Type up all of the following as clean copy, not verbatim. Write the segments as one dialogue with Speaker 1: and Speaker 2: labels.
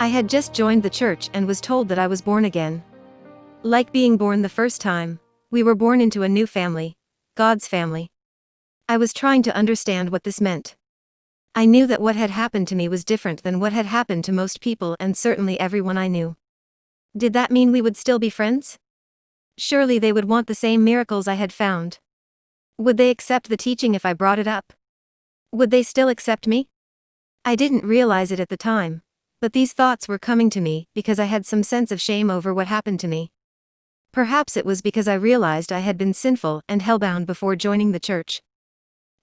Speaker 1: I had just joined the church and was told that I was born again. Like being born the first time, we were born into a new family, God's family. I was trying to understand what this meant. I knew that what had happened to me was different than what had happened to most people and certainly everyone I knew. Did that mean we would still be friends? Surely they would want the same miracles I had found. Would they accept the teaching if I brought it up? Would they still accept me? I didn't realize it at the time, but these thoughts were coming to me because I had some sense of shame over what happened to me. Perhaps it was because I realized I had been sinful and hellbound before joining the church.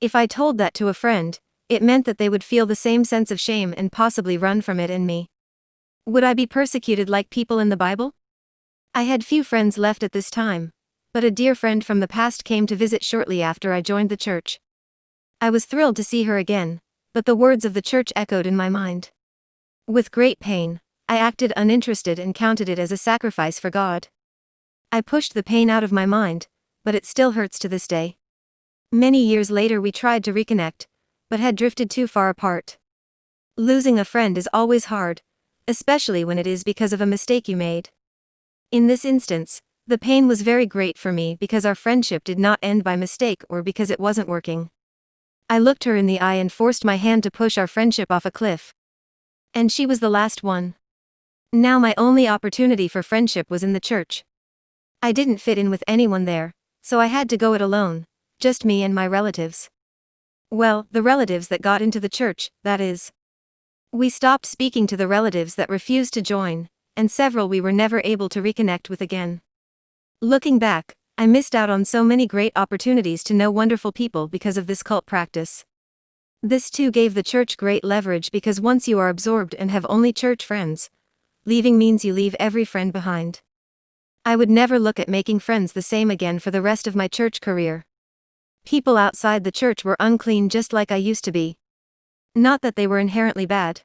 Speaker 1: If I told that to a friend, it meant that they would feel the same sense of shame and possibly run from it and me. Would I be persecuted like people in the Bible? I had few friends left at this time, but a dear friend from the past came to visit shortly after I joined the church. I was thrilled to see her again, but the words of the church echoed in my mind. With great pain, I acted uninterested and counted it as a sacrifice for God. I pushed the pain out of my mind, but it still hurts to this day. Many years later we tried to reconnect, but had drifted too far apart. Losing a friend is always hard, especially when it is because of a mistake you made. In this instance, the pain was very great for me because our friendship did not end by mistake or because it wasn't working. I looked her in the eye and forced my hand to push our friendship off a cliff. And she was the last one. Now my only opportunity for friendship was in the church. I didn't fit in with anyone there, so I had to go it alone, just me and my relatives. Well, the relatives that got into the church, that is. We stopped speaking to the relatives that refused to join, and several we were never able to reconnect with again. Looking back, I missed out on so many great opportunities to know wonderful people because of this cult practice. This too gave the church great leverage because once you are absorbed and have only church friends, leaving means you leave every friend behind. I would never look at making friends the same again for the rest of my church career. People outside the church were unclean just like I used to be. Not that they were inherently bad.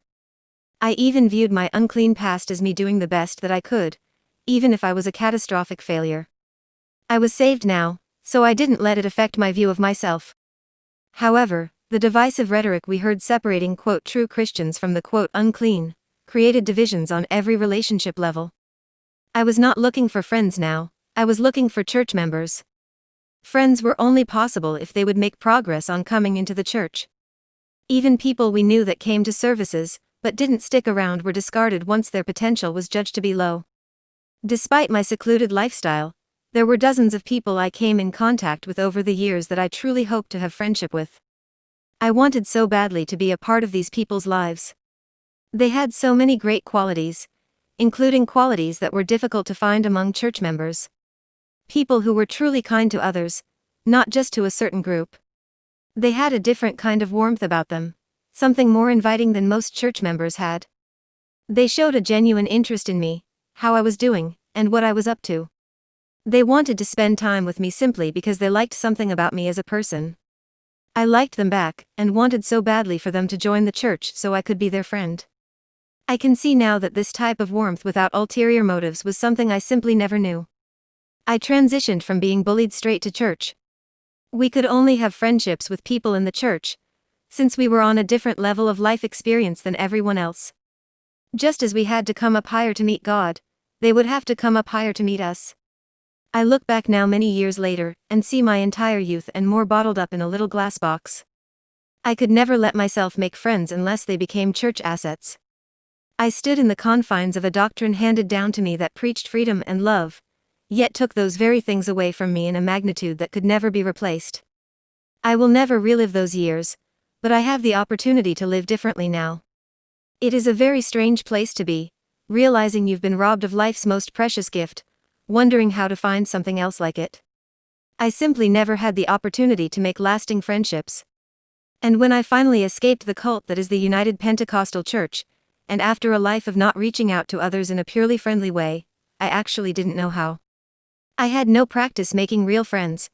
Speaker 1: I even viewed my unclean past as me doing the best that I could, even if I was a catastrophic failure. I was saved now, so I didn't let it affect my view of myself. However, the divisive rhetoric we heard separating quote true Christians from the quote unclean created divisions on every relationship level. I was not looking for friends now, I was looking for church members. Friends were only possible if they would make progress on coming into the church. Even people we knew that came to services, but didn't stick around were discarded once their potential was judged to be low. Despite my secluded lifestyle, there were dozens of people I came in contact with over the years that I truly hoped to have friendship with. I wanted so badly to be a part of these people's lives. They had so many great qualities, including qualities that were difficult to find among church members. People who were truly kind to others, not just to a certain group. They had a different kind of warmth about them, something more inviting than most church members had. They showed a genuine interest in me, how I was doing, and what I was up to. They wanted to spend time with me simply because they liked something about me as a person. I liked them back, and wanted so badly for them to join the church so I could be their friend. I can see now that this type of warmth without ulterior motives was something I simply never knew. I transitioned from being bullied straight to church. We could only have friendships with people in the church, since we were on a different level of life experience than everyone else. Just as we had to come up higher to meet God, they would have to come up higher to meet us. I look back now many years later, and see my entire youth and more bottled up in a little glass box. I could never let myself make friends unless they became church assets. I stood in the confines of a doctrine handed down to me that preached freedom and love, yet took those very things away from me in a magnitude that could never be replaced. I will never relive those years, but I have the opportunity to live differently now. It is a very strange place to be, realizing you've been robbed of life's most precious gift, wondering how to find something else like it. I simply never had the opportunity to make lasting friendships. And when I finally escaped the cult that is the United Pentecostal Church, and after a life of not reaching out to others in a purely friendly way, I actually didn't know how. I had no practice making real friends,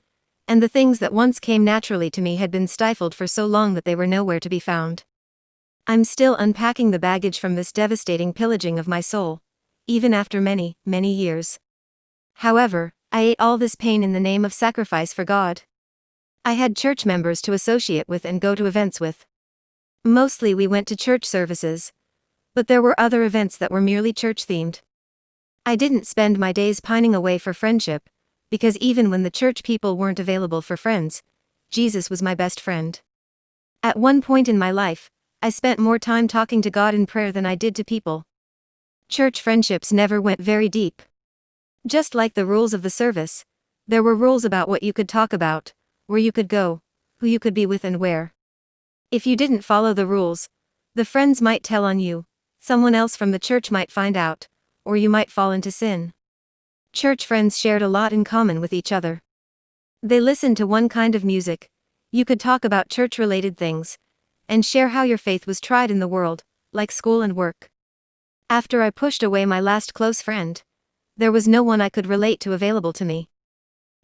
Speaker 1: and the things that once came naturally to me had been stifled for so long that they were nowhere to be found. I'm still unpacking the baggage from this devastating pillaging of my soul, even after many, many years. However, I ate all this pain in the name of sacrifice for God. I had church members to associate with and go to events with. Mostly we went to church services, But there were other events that were merely church-themed. I didn't spend my days pining away for friendship, because even when the church people weren't available for friends, Jesus was my best friend. At one point in my life, I spent more time talking to God in prayer than I did to people. Church friendships never went very deep. Just like the rules of the service, there were rules about what you could talk about, where you could go, who you could be with and where. If you didn't follow the rules, the friends might tell on you, someone else from the church might find out, or you might fall into sin. Church friends shared a lot in common with each other. They listened to one kind of music, you could talk about church-related things, and share how your faith was tried in the world, like school and work. After I pushed away my last close friend, there was no one I could relate to available to me.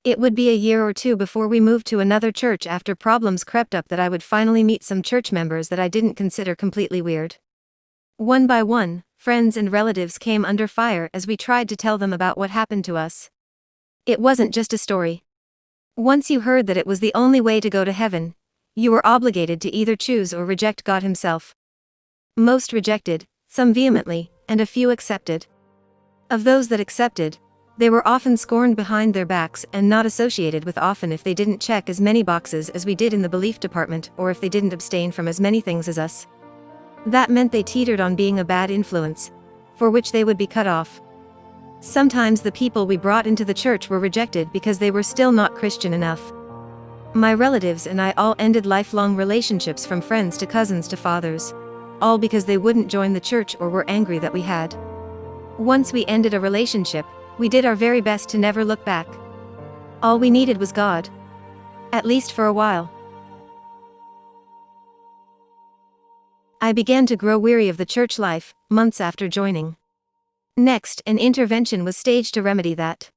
Speaker 1: It would be a year or two before we moved to another church after problems crept up that I would finally meet some church members that I didn't consider completely weird. One by one, friends and relatives came under fire as we tried to tell them about what happened to us. It wasn't just a story. Once you heard that it was the only way to go to heaven, you were obligated to either choose or reject God Himself. Most rejected, some vehemently, and a few accepted. Of those that accepted, they were often scorned behind their backs and not associated with often if they didn't check as many boxes as we did in the belief department or if they didn't abstain from as many things as us. That meant they teetered on being a bad influence, for which they would be cut off. Sometimes the people we brought into the church were rejected because they were still not Christian enough. My relatives and I all ended lifelong relationships from friends to cousins to fathers, all because they wouldn't join the church or were angry that we had. Once we ended a relationship, we did our very best to never look back. All we needed was God. At least for a while. I began to grow weary of the church life, months after joining. Next, an intervention was staged to remedy that.